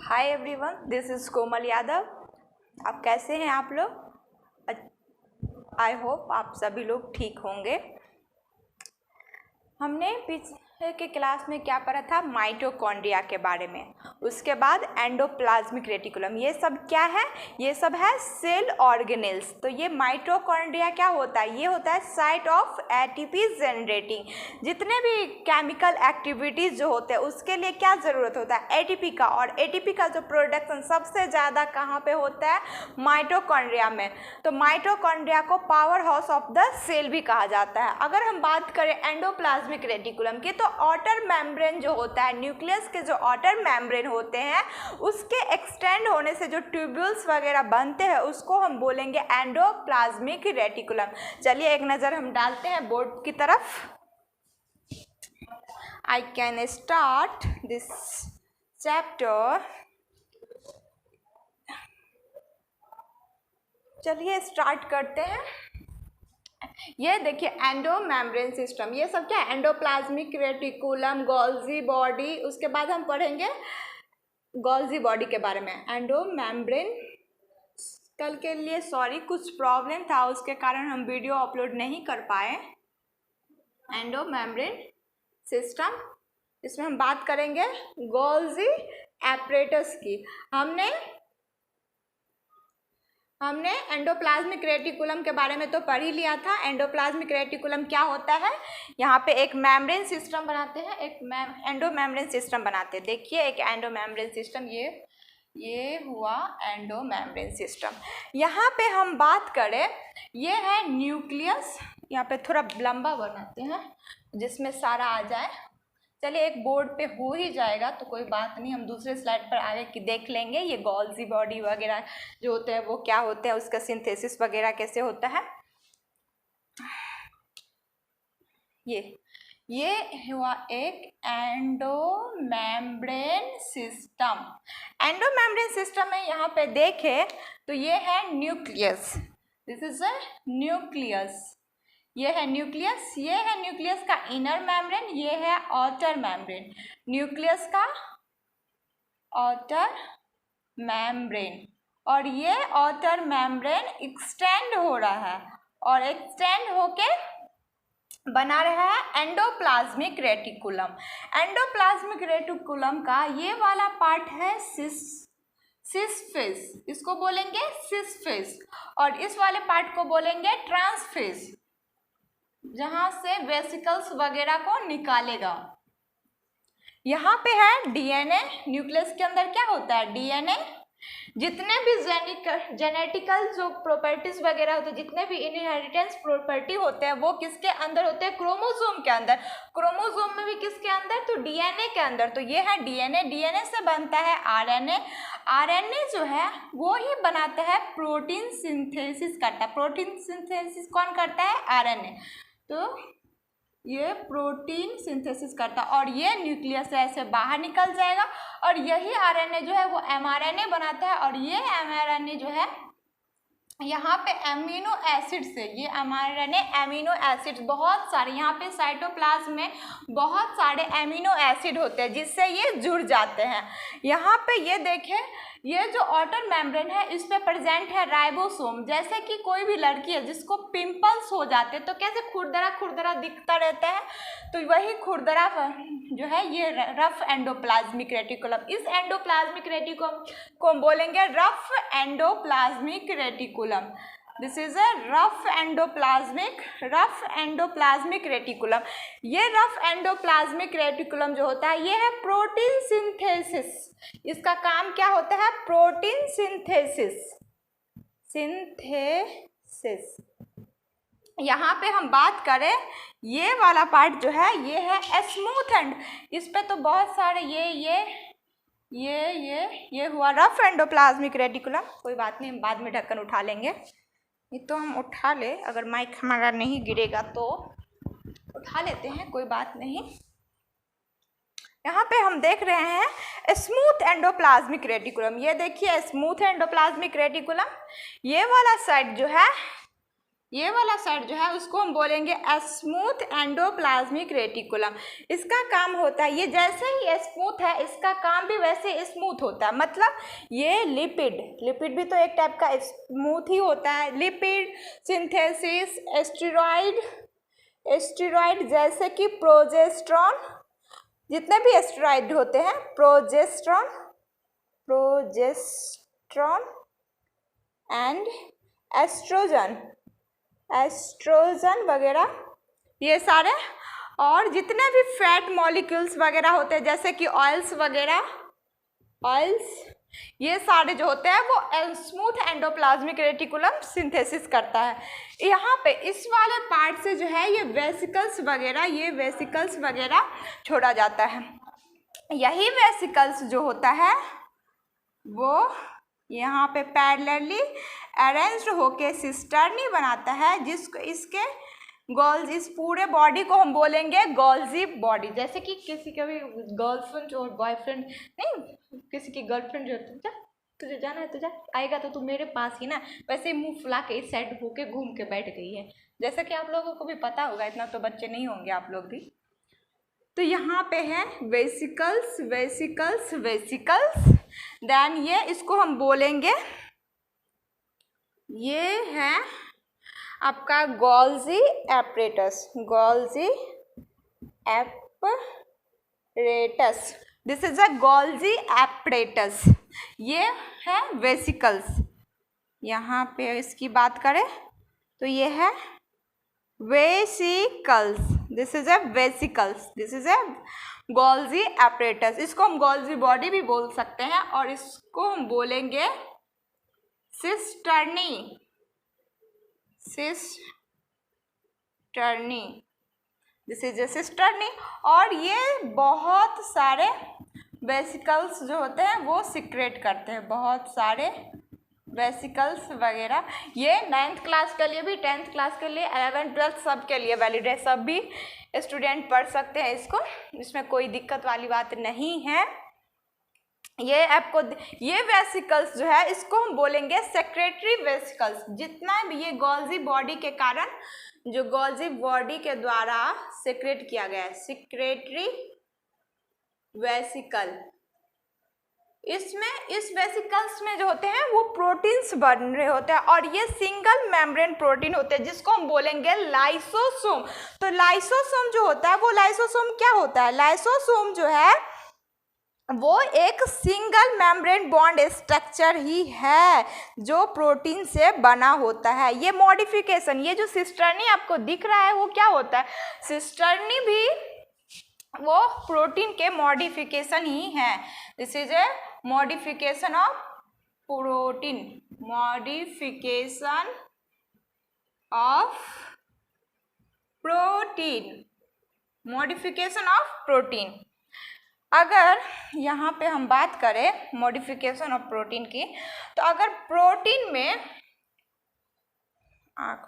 Hi everyone, this is कोमल यादव। आप कैसे हैं आप लोग? आई होप आप सभी लोग ठीक होंगे। हमने पिछले के क्लास में क्या पढ़ा था? माइटोकॉन्ड्रिया के बारे में। उसके बाद एंडोप्लाज्मिक रेटिकुलम। ये सब क्या है? ये सब है सेल ऑर्गेनेल्स। तो ये माइटोकॉन्ड्रिया क्या होता है? ये होता है साइट ऑफ एटीपी जनरेटिंग। जितने भी केमिकल एक्टिविटीज़ जो होते हैं उसके लिए क्या ज़रूरत होता है? एटीपी का। और एटीपी का जो प्रोडक्शन सबसे ज़्यादा कहाँ पे होता है? माइटोकॉन्ड्रिया में। तो माइटोकॉन्ड्रिया को power house of the cell भी कहा जाता है। अगर हम बात करें एंडोप्लाज्मिक रेटिकुलम की, तो आउटर मेम्ब्रेन जो होता है, न्यूक्लियस के जो आउटर मेम्ब्रेन होते हैं, उसके एक्सटेंड होने से जो ट्यूब्यूल्स वगैरह बनते हैं उसको हम बोलेंगे एंडोप्लाज्मिक रेटिकुलम। चलिए एक नज़र हम डालते हैं बोर्ड की तरफ। I can start this chapter। चलिए स्टार्ट करते हैं। ये देखिए एंडो मेम्ब्रेन सिस्टम। ये सब क्या है? Endoplasmic reticulum, Golgi body. उसके बाद हम पढ़ेंगे गोल्जी बॉडी के बारे में। एंडो मेम्ब्रेन कल के लिए सॉरी, कुछ प्रॉब्लम था उसके कारण हम वीडियो अपलोड नहीं कर पाए। एंडो मेम्ब्रेन सिस्टम, इसमें हम बात करेंगे गोल्जी एपरेटस की। हमने एंडोप्लाज्मिक रेटिकुलम के बारे में तो पढ़ ही लिया था। एंडोप्लाज्मिक रेटिकुलम क्या होता है? यहाँ पे एक मेम्ब्रेन सिस्टम बनाते हैं, एक एंडो मेम्ब्रेन सिस्टम बनाते हैं। देखिए एक एंडो मेम्ब्रेन सिस्टम, ये हुआ एंडो मेम्ब्रेन सिस्टम। यहाँ पे हम बात करें, ये है न्यूक्लियस। यहाँ पे थोड़ा लंबा बनाते हैं जिसमें सारा आ जाए। चलिए एक बोर्ड पे हो ही जाएगा तो कोई बात नहीं, हम दूसरे स्लाइड पर आगे की देख लेंगे। ये गोल्जी बॉडी वगैरह जो होते हैं वो क्या होते हैं, उसका सिंथेसिस वगैरह कैसे होता है। ये हुआ एक एंडोमेम्ब्रेन सिस्टम। एंडोमेम्ब्रेन सिस्टम में यहाँ पे देखें तो ये है nucleus. This is a nucleus. ये है न्यूक्लियस। ये है न्यूक्लियस का इनर मेम्ब्रेन, ये है आउटर मेम्ब्रेन। न्यूक्लियस का आउटर मेम्ब्रेन, और ये आउटर मेम्ब्रेन एक्सटेंड हो रहा है और एक्सटेंड होके बना रहा है एंडोप्लाज्मिक रेटिकुलम। एंडोप्लाज्मिक रेटिकुलम का ये वाला पार्ट है सिस फेस, इसको बोलेंगे सिस फेस। और इस वाले पार्ट को बोलेंगे ट्रांसफेस, जहां से वेसिकल्स वगैरह को निकालेगा। यहाँ पे है डीएनए। न्यूक्लियस के अंदर क्या होता है? डीएनए। जितने भी जेनेटिकल जो प्रॉपर्टीज वगैरह होते हैं, जितने भी इनहेरिटेंस प्रॉपर्टी होते हैं, वो किसके अंदर होते हैं? क्रोमोसोम के अंदर। क्रोमोसोम में भी किसके अंदर? तो डीएनए के अंदर। तो ये है डीएनए। डीएनए से बनता है आरएनए। आरएनए जो है वो ही बनाता है प्रोटीन सिंथेसिस करता है। प्रोटीन सिंथेसिस कौन करता है? आरएनए। तो ये प्रोटीन सिंथेसिस करता है और ये न्यूक्लियस से ऐसे बाहर निकल जाएगा और यही आरएनए जो है वो एमआरएनए बनाता है। और ये एमआरएनए जो है यहाँ पे एमिनो एसिड से, ये एमआरएनए एमिनो एसिड बहुत सारे, यहाँ पे साइटोप्लाज्म में बहुत सारे एमिनो एसिड होते हैं जिससे ये जुड़ जाते हैं। यहाँ पे ये देखें, ये जो आउटर मेम्ब्रेन है इस पे प्रेजेंट है राइबोसोम। जैसे कि कोई भी लड़की है जिसको पिंपल्स हो जाते हैं तो कैसे खुरदरा खुरदरा दिखता रहता है, तो वही खुरदरा जो है ये रफ एंडोप्लाज्मिक रेटिकुलम। इस एंडोप्लाज्मिक रेटिकुलम को बोलेंगे rough endoplasmic reticulum. This is a rough endoplasmic reticulum. ये रफ एंडोप्लाज्मिक रेटिकुलम जो होता है ये है प्रोटीन सिंथेसिस। इसका काम क्या होता है? Protein synthesis. यहाँ पे हम बात करें, ये वाला पार्ट जो है ये है स्मूथ एंड, इस पे तो बहुत सारे ये हुआ रफ एंडोप्लाज्मिक रेटिकुलम। कोई बात नहीं, हम बाद में ढक्कन उठा लेंगे। ये तो हम उठा ले, अगर माइक हमारा नहीं गिरेगा तो उठा लेते हैं, कोई बात नहीं। यहाँ पे हम देख रहे हैं स्मूथ एंडोप्लाज्मिक रेटिकुलम। ये देखिए स्मूथ एंडोप्लाज्मिक रेटिकुलम। ये वाला साइड जो है ये वाला साइड जो है उसको हम बोलेंगे स्मूथ एंडोप्लाज्मिक रेटिकुलम। इसका काम होता है, ये जैसे ही स्मूथ है इसका काम भी वैसे स्मूथ होता है। मतलब ये लिपिड भी तो एक टाइप का स्मूथ ही होता है। लिपिड सिंथेसिस, एस्टेरॉइड जैसे कि प्रोजेस्टेरॉन, जितने भी एस्टेरॉइड होते हैं, प्रोजेस्टेरॉन एंड एस्ट्रोजन वगैरह, ये सारे, और जितने भी फैट मॉलिक्यूल्स वगैरह होते हैं जैसे कि ऑयल्स वगैरह, ये सारे जो होते हैं वो स्मूथ एंडोप्लाज्मिक रेटिकुलम सिंथेसिस करता है। यहाँ पे इस वाले पार्ट से जो है ये वेसिकल्स वगैरह छोड़ा जाता है। यही वेसिकल्स जो होता है वो यहाँ पे पैरेलली अरेंज्ड होके सिस्टर्नी बनाता है, जिसको इसके गोल्स, इस पूरे बॉडी को हम बोलेंगे गोल्जी बॉडी। जैसे कि किसी का भी गर्लफ्रेंड और बॉयफ्रेंड, नहीं किसी की गर्लफ्रेंड जो तुझे जाना है, तुझे आएगा तो तू मेरे पास ही ना, वैसे मुंह फुला के इस साइड होके घूम के बैठ गई है। जैसा कि आप लोगों को भी पता होगा, इतना तो बच्चे नहीं होंगे आप लोग भी। तो यहाँ पे है वेसिकल्स, देन ये इसको हम बोलेंगे, ये है आपका Golgi apparatus, this is a Golgi apparatus. ये है वेसिकल्स। यहाँ पे इसकी बात करें तो ये है vesicles, this is a Golgi apparatus. इसको हम गोल्जी बॉडी भी बोल सकते हैं, और इसको हम बोलेंगे cisternae, this is a cisternae. और ये बहुत सारे वेसिकल्स जो होते हैं वो सिक्रेट करते हैं, बहुत सारे वेसिकल्स वगैरह। ये 9th क्लास के लिए भी, 10th क्लास के लिए, 11th 12th सब के लिए वैलिड है, सब भी स्टूडेंट पढ़ सकते हैं इसको, इसमें कोई दिक्कत वाली बात नहीं है। ये आपको, ये वेसिकल्स जो है इसको हम बोलेंगे सेक्रेटरी वेसिकल्स। जितना भी ये गोल्जी बॉडी के कारण, जो गोल्जी बॉडी के द्वारा सेक्रेट किया गया है, सेक्रेटरी वेसिकल, इसमें इस वेसिकल्स में जो होते हैं वो प्रोटीन्स बन रहे होते हैं, और ये सिंगल मेम्ब्रेन प्रोटीन होते हैं जिसको हम बोलेंगे लाइसोसोम। तो लाइसोसोम जो होता है वो, लाइसोसोम क्या होता है? लाइसोसोम जो है वो एक सिंगल मेम्ब्रेन बॉन्ड स्ट्रक्चर ही है जो प्रोटीन से बना होता है। ये मॉडिफिकेशन, ये जो सिस्टर्नी आपको दिख रहा है वो क्या होता है? सिस्टर्नी भी वो प्रोटीन के मॉडिफिकेशन ही है। This is a modification of protein, modification of protein. अगर यहाँ पे हम बात करें मॉडिफिकेशन ऑफ प्रोटीन की, तो अगर प्रोटीन में,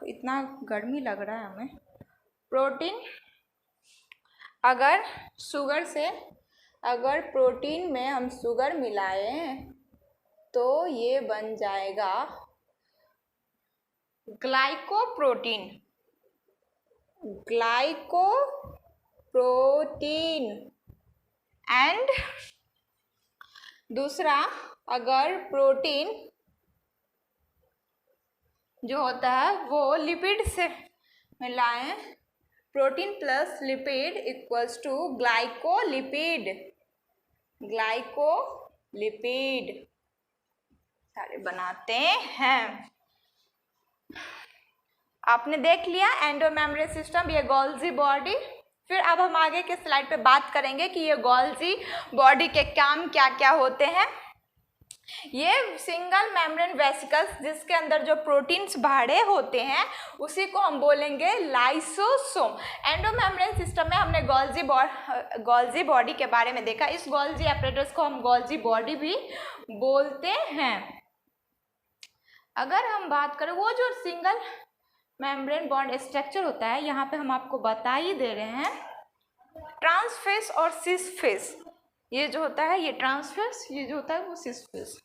इतना गर्मी लग रहा है हमें, प्रोटीन अगर शुगर से, अगर प्रोटीन में हम शुगर मिलाएं तो ये बन जाएगा ग्लाइकोप्रोटीन, एंड दूसरा, अगर प्रोटीन जो होता है वो लिपिड से मिलाएं, protein plus lipid equals to glycolipid सारे बनाते हैं। आपने देख लिया एंडोमेम्ब्रेन सिस्टम, ये गोल्जी बॉडी। फिर अब हम आगे के स्लाइड पे बात करेंगे कि ये गोल्जी बॉडी के काम क्या क्या होते हैं। ये सिंगल मेम्ब्रेन वेसिकल्स जिसके अंदर जो प्रोटीन्स भरे होते हैं उसी को हम बोलेंगे लाइसोसोम। एंडोमेम्ब्रेन सिस्टम में हमने गोल्जी बॉडी के बारे में देखा। इस गोल्जी एपरेटस को हम गोल्जी बॉडी भी बोलते हैं। अगर हम बात करें वो जो सिंगल मेम्ब्रेन बॉन्ड स्ट्रक्चर होता है, यहाँ पे हम आपको बता ही दे रहे हैं, ट्रांसफेस और सिसफेस। ये जो होता है ये ट्रांसफेस, ये जो होता है वो सिसफेस।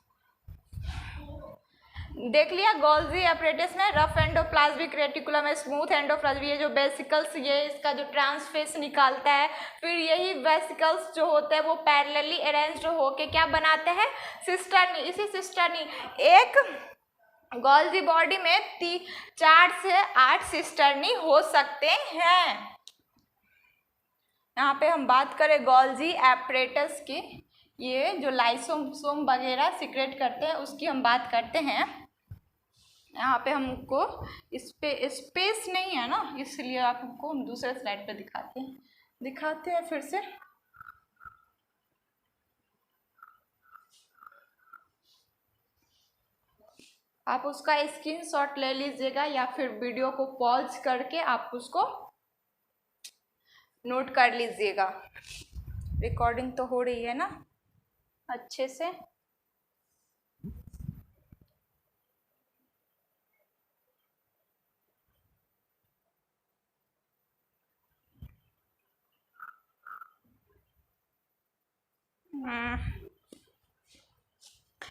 देख लिया गोल्जी एपरेटस में रफ एंडोप्लाज्मिक रेटिकुलम है, स्मूथ एंडोप्लाज्मिक, ये जो वेसिकल्स ये इसका जो ट्रांसफेस निकालता है, फिर यही वेसिकल्स जो होते हैं वो पैरेलली अरेंज्ड होके क्या बनाते हैं, सिस्टर्नी। इसी सिस्टर्नी एक गोल्जी बॉडी में 4 से 8 सिस्टर्नी हो सकते हैं। यहाँ पे हम बात करें गोल्जी एपरेटस की, ये जो लाइसोसोम वगैरह सीक्रेट करते हैं उसकी हम बात करते हैं। यहाँ पे हमको स्पेस नहीं है ना, इसलिए आपको हम दूसरे स्लाइड पे दिखाते हैं फिर से। आप उसका स्क्रीनशॉट ले लीजिएगा या फिर वीडियो को पॉज करके आप उसको नोट कर लीजिएगा। रिकॉर्डिंग तो हो रही है ना अच्छे से।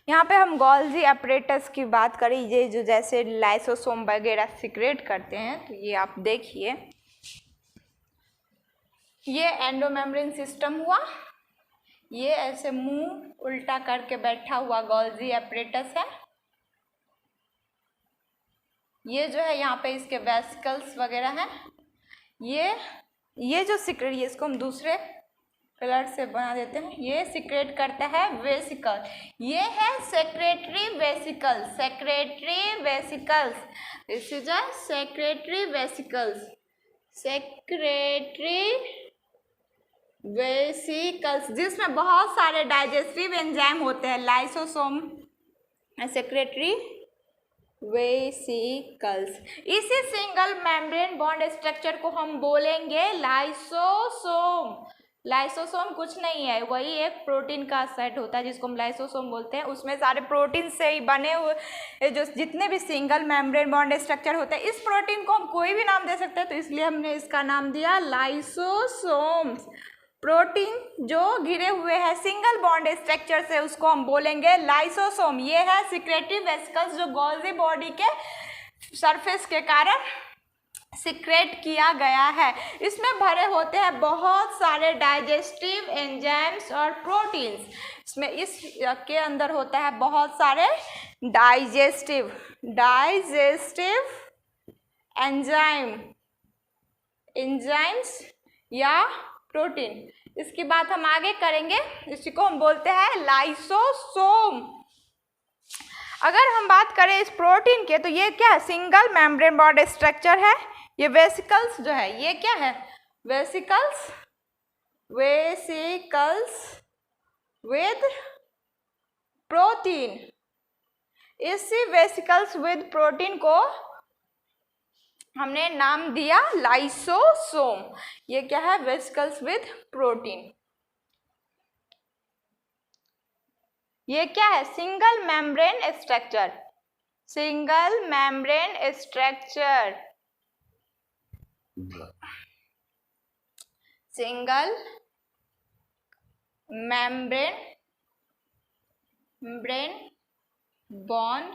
यहाँ पे हम गोल्जी एपरेटस की बात करें, ये जो जैसे लाइसोसोम वगैरह सीक्रेट करते हैं, तो ये आप देखिए, ये एंडोमेम्ब्रेन सिस्टम हुआ, ये ऐसे मुंह उल्टा करके बैठा हुआ गोल्जी एपरेटस है। ये जो है यहाँ पे इसके वेसिकल्स वगैरह हैं। ये जो सीक्रेट, ये इसको हम दूसरे कलर से बना देते हैं, ये सीक्रेट करता है वेसिकल, ये है secretary vesicles, secretary vesicles, this is a secretary vesicles, secretary vesicles, जिसमें बहुत सारे डाइजेस्टिव एंजाइम होते हैं, लाइसोसोम, सेक्रेटरी वेसिकल्स। इसी सिंगल मेम्ब्रेन बॉन्ड स्ट्रक्चर को हम बोलेंगे लाइसोसोम। लाइसोसोम कुछ नहीं है, वही एक प्रोटीन का सेट होता है जिसको हम लाइसोसोम बोलते हैं। उसमें सारे प्रोटीन से ही बने हुए जो जितने भी सिंगल मेम्ब्रेन बॉन्ड स्ट्रक्चर होते हैं, इस प्रोटीन को हम कोई भी नाम दे सकते हैं, तो इसलिए हमने इसका नाम दिया लाइसोसोम्स। प्रोटीन जो घिरे हुए हैं सिंगल बॉन्ड स्ट्रक्चर से उसको हम बोलेंगे लाइसोसोम। ये है सिक्रेटरी वेसिकल्स जो गोल्जी बॉडी के सरफेस के कारण सीक्रेट किया गया है। इसमें भरे होते हैं बहुत सारे डाइजेस्टिव एंजाइम्स और प्रोटीन्स। इसमें इसके अंदर होता है बहुत सारे डाइजेस्टिव एंजाइम्स या प्रोटीन। इसकी बात हम आगे करेंगे, इसी को हम बोलते हैं लाइसोसोम। अगर हम बात करें इस प्रोटीन के, तो ये क्या है, सिंगल मेम्ब्रेन बॉन्ड स्ट्रक्चर है। ये वेसिकल्स जो है ये क्या है, वेसिकल्स विद प्रोटीन। इसी वेसिकल्स विद प्रोटीन को हमने नाम दिया लाइसोसोम। ये क्या है, वेसिकल्स विद प्रोटीन। ये क्या है, single membrane structure, single membrane structure, single membrane bond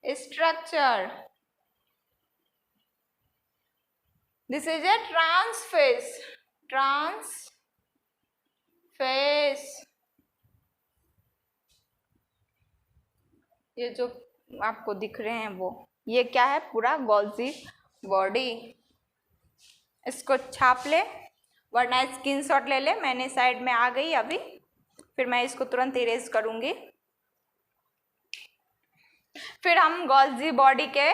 structure. This is a trans face. ये जो आपको दिख रहे हैं वो, ये क्या है, पूरा गोल्जी बॉडी। इसको छाप ले वरना स्क्रीनशॉट ले ले, मैंने साइड में आ गई अभी, फिर मैं इसको तुरंत इरेज करूँगी। फिर हम गोल्जी बॉडी के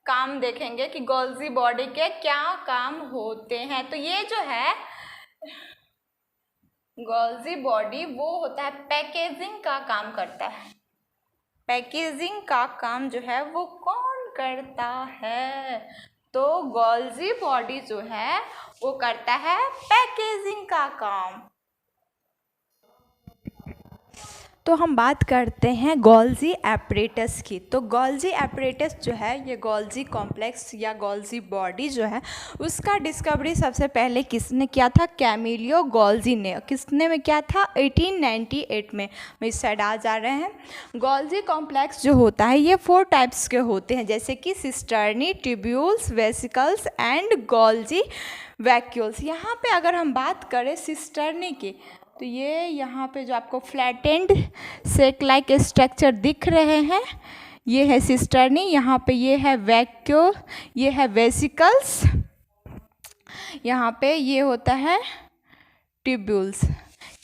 काम देखेंगे कि गोल्जी बॉडी के क्या काम होते हैं। तो ये जो है गोल्जी बॉडी वो होता है पैकेजिंग का काम करता है। पैकेजिंग का काम जो है वो कौन करता है, तो गोल्जी बॉडी जो है वो करता है पैकेजिंग का काम। तो हम बात करते हैं गोल्जी एपरेटस की। तो गोल्जी एपरेटस जो है, ये गोल्जी कॉम्प्लेक्स या गोल्जी बॉडी जो है, उसका डिस्कवरी सबसे पहले किसने किया था? कैमिलियो गोल्जी ने। किसने में किया था? 1898 में। इस साइड आ जा रहे हैं। गोल्जी कॉम्प्लेक्स जो होता है ये 4 टाइप्स के होते हैं, जैसे कि cisternae, tubules, vesicles and Golgi vacuoles. यहाँ पे अगर हम बात करें सिस्टर्नी की, तो ये यहाँ पे जो आपको फ्लैटेंड सेक लाइक स्ट्रक्चर दिख रहे हैं, ये है सिस्टर्नी। यहाँ पे ये है वैक्यूल, ये है वेसिकल्स, यहाँ पे ये होता है ट्यूब्यूल्स।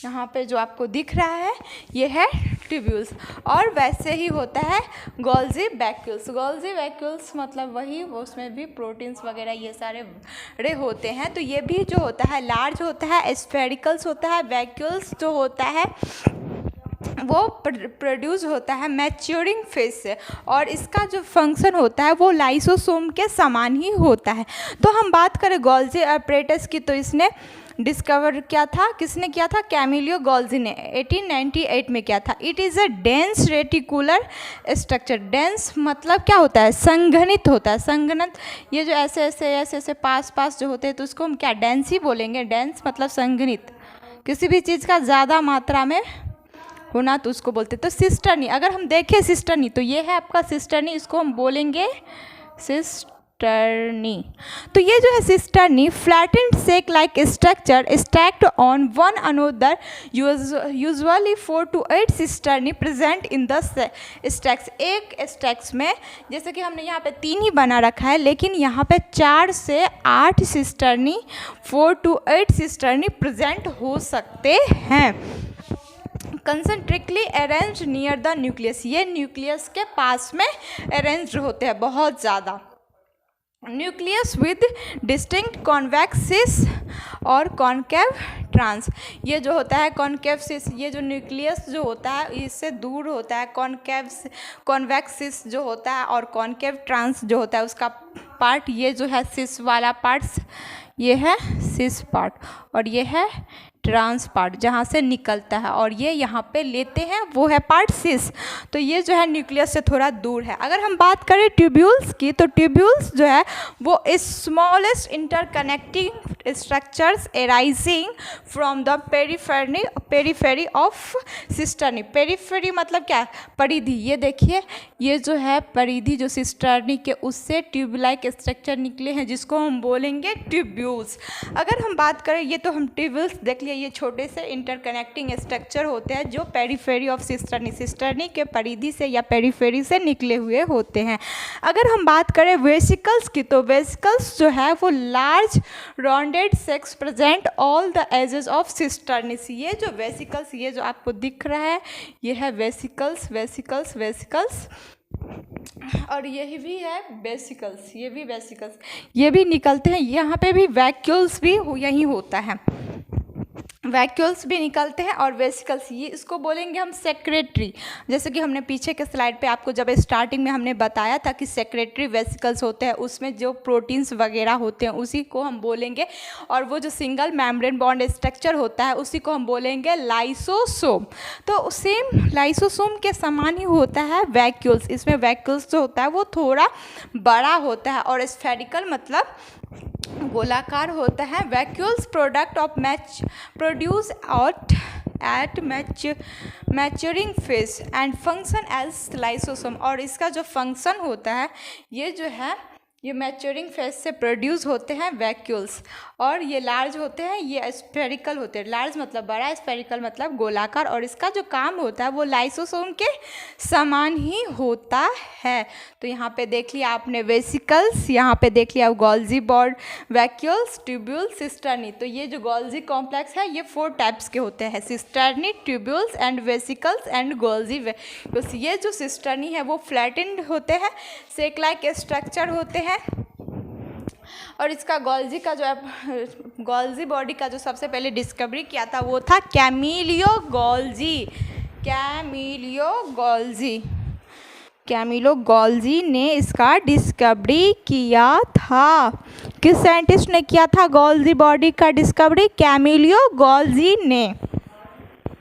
यहाँ पे जो आपको दिख रहा है ये है ट्यूब्यूल्स। और वैसे ही होता है गोल्जी वैक्यूल्स। गोल्जी वैक्यूल्स मतलब वही, उसमें भी प्रोटीन्स वगैरह ये सारे होते हैं। तो ये भी जो होता है लार्ज होता है, स्फेरिकल्स होता है। वैक्यूल्स जो होता है वो प्रोड्यूस होता है मैच्योरिंग फेज से, और इसका जो फंक्शन होता है वो लाइसोसोम के समान ही होता है। तो हम बात करें गोल्जी एपरेटस की, तो इसने डिस्कवर किया था, किसने किया था? कैमिलियो गोल्जी ने 1898 में किया था। It is a dense reticular structure. Dense मतलब क्या होता है? संघनित होता है। संघनित, ये जो ऐसे ऐसे ऐसे ऐसे पास पास जो होते हैं, तो उसको हम क्या डेंस ही बोलेंगे। डेंस मतलब संघनित, किसी भी चीज़ का ज़्यादा मात्रा में होना तो उसको बोलते हैं। तो सिस्टर्नी, अगर हम देखें सिस्टर्नी, तो ये है आपका सिस्टर्नी, इसको हम बोलेंगे सिस्टर्नी। तो ये जो है cisternae, flattened sac like structure stacked on one another, usually 4 to 8 cisternae present in the stacks. एक स्टैक्स में, जैसे कि हमने यहाँ पे 3 ही बना रखा है, लेकिन यहाँ पे 4 से 8 सिस्टर्नी, 4 to 8 सिस्टर्नी प्रेजेंट हो सकते हैं। कंसंट्रिकली अरेंज नियर द न्यूक्लियस, ये न्यूक्लियस के पास में अरेंज होते हैं बहुत ज़्यादा। न्यूक्लियस विद डिस्टिंक्ट कॉन्वेक्स सिस और कॉन्केव ट्रांस। ये जो होता है कॉन्केव सिस, ये जो न्यूक्लियस जो होता है इससे दूर होता है। कॉन्वेक्स सिस जो होता है, और कॉन्केव ट्रांस जो होता है उसका पार्ट, ये जो है सिस वाला पार्ट्स, ये है सिस पार्ट, और ये है ट्रांस पार्ट जहाँ से निकलता है, और ये यहाँ पे लेते हैं वो है पार्ट सिस। तो ये जो है न्यूक्लियस से थोड़ा दूर है। अगर हम बात करें ट्यूब्यूल्स की, तो ट्यूब्यूल्स जो है वो smallest interconnecting structures arising from the periphery of cisternae. Periphery मतलब क्या? परिधि। ये देखिए, ये जो है परिधि जो सिस्टर्नी के, उससे ट्यूब लाइक स्ट्रक्चर निकले हैं, जिसको हम बोलेंगे ट्यूब्यूल्स। अगर हम बात करें, ये तो हम ट्यूब्यूल्स देख लिए, ये छोटे से इंटरकनेक्टिंग स्ट्रक्चर होते हैं जो पेरीफेरी ऑफ सिस्टर्नी के परिधि से या पेरीफेरी से निकले हुए होते हैं। अगर हम बात करें वेसिकल्स की, तो वेसिकल्स जो है वो large rounded sacs present all the edges of cisternae. ये जो वेसिकल्स, ये जो आपको दिख रहा है, ये है वेसिकल्स, वेसिकल्स, वेसिकल्स, और यही भी है वेसिकल्स, ये भी वेसिकल्स, ये भी निकलते हैं। यहाँ पे भी वैक्यूल्स भी यही होता है, वैक्यूल्स भी निकलते हैं और वेसिकल्स, ये इसको बोलेंगे हम सेक्रेटरी। जैसे कि हमने पीछे के स्लाइड पे आपको जब स्टार्टिंग में हमने बताया था कि सेक्रेटरी वेसिकल्स होते हैं, उसमें जो प्रोटीन्स वगैरह होते हैं उसी को हम बोलेंगे, और वो जो सिंगल मेम्ब्रेन बॉन्ड स्ट्रक्चर होता है उसी को हम बोलेंगे लाइसोसोम। तो सेम लाइसोसोम के समान ही होता है वैक्यूल्स। इसमें वैक्यूल्स जो होता है वो थोड़ा बड़ा होता है, और स्फेरिकल मतलब गोलाकार होता है। Vacuoles product of produce out at maturing phase and function as lysosome. और इसका जो फंक्शन होता है, ये जो है ये मैच्योरिंग फेज से प्रोड्यूस होते हैं वैक्यूल्स, और ये लार्ज होते हैं, ये स्फेरिकल होते हैं। लार्ज मतलब बड़ा, स्फेरिकल मतलब गोलाकार, और इसका जो काम होता है वो लाइसोसोम के समान ही होता है। तो यहाँ पे देख लिया आपने वेसिकल्स, यहाँ पे देख लिया Golgi body, vacuoles, tubules, cisternae. तो ये जो गोल्जी कॉम्प्लेक्स है ये 4 टाइप्स के होते हैं, cisternae, tubules and vesicles and Golgi vacuoles. ये जो सिस्टर्नी है वो फ्लैटेंड होते हैं, सेक लाइक स्ट्रक्चर होते हैं, और इसका गोल्जी का जो गोल्जी बॉडी का जो सबसे पहले डिस्कवरी किया था वो था कैमिलियो गोल्जी। कैमिलो गोल्जी ने इसका डिस्कवरी किया था। किस साइंटिस्ट ने किया था गोल्जी बॉडी का डिस्कवरी? कैमिलियो गोल्जी ने।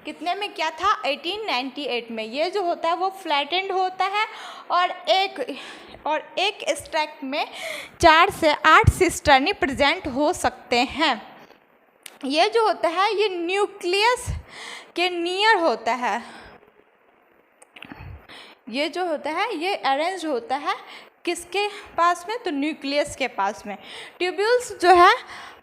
कितने में क्या था, 1898 में। ये जो होता है वो फ्लैटेंड होता है और एक स्टैक में 4 से 8 सिस्टर्नी प्रेजेंट हो सकते हैं। ये जो होता है ये न्यूक्लियस के नियर होता है। ये जो होता है ये अरेंज होता है किसके पास में, तो न्यूक्लियस के पास में। ट्यूब्यूल्स जो है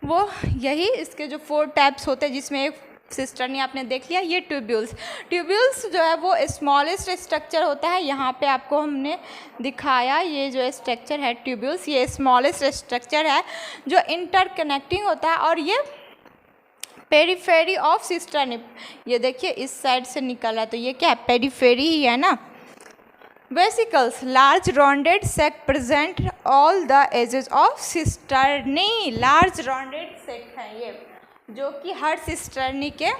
वो यही इसके जो 4 टाइप्स होते हैं, जिसमें एक सिस्टर्नी आपने देख लिया। ये ट्यूब्यूल्स जो है वो स्मॉलेस्ट स्ट्रक्चर होता है। यहाँ पे आपको हमने दिखाया ये जो स्ट्रक्चर है ट्यूब्यूल्स, ये स्मॉलेस्ट स्ट्रक्चर है जो इंटरकनेक्टिंग होता है। और ये पेरीफेरी ऑफ सिस्टर्नी, ये देखिए इस साइड से निकला, तो ये क्या है, पेरीफेरी ही है ना। Vesicles, large rounded sac present all the edges of cisternae. Large rounded sac है ये, जो कि हर सिस्टर्नी के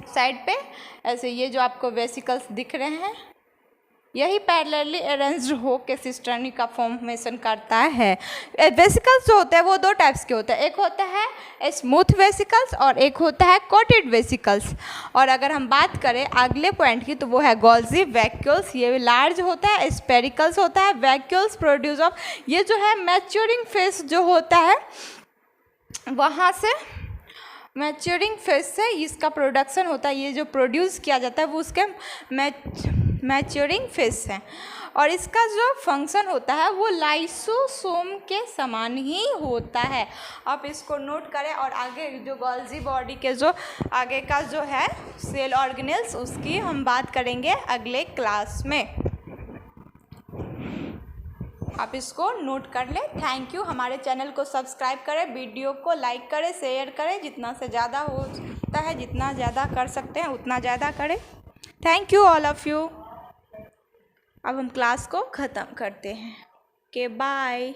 साइड पे ऐसे ये जो आपको वेसिकल्स दिख रहे हैं, यही पैरेलली अरेंज्ड हो के सिस्टर्नी का फॉर्मेशन करता है। वेसिकल्स जो होते हैं वो 2 टाइप्स के होते हैं, एक होता है स्मूथ वेसिकल्स और एक होता है कोटेड वेसिकल्स। और अगर हम बात करें अगले पॉइंट की, तो वो है गोल्जी वैक्यूल्स। ये लार्ज होता है, स्पेरिकल्स होता है। वैक्यूल्स प्रोड्यूस ऑफ, ये जो है मैच्योरिंग फेज जो होता है, वहाँ से मैच्योरिंग फेज से इसका प्रोडक्शन होता है। ये जो प्रोड्यूस किया जाता है वो उसके मैच्योरिंग फेज है। और इसका जो फंक्शन होता है वो लाइसोसोम के समान ही होता है। आप इसको नोट करें। और आगे जो गोल्जी बॉडी के जो आगे का जो है सेल ऑर्गेनेल्स, उसकी हम बात करेंगे अगले क्लास में। आप इसको नोट कर लें। Thank you. हमारे चैनल को सब्सक्राइब करें, वीडियो को लाइक करें, शेयर करें, जितना से ज़्यादा हो सकता है, जितना ज़्यादा कर सकते हैं उतना ज़्यादा करें। Thank you all of you. अब हम क्लास को ख़त्म करते हैं। Okay bye.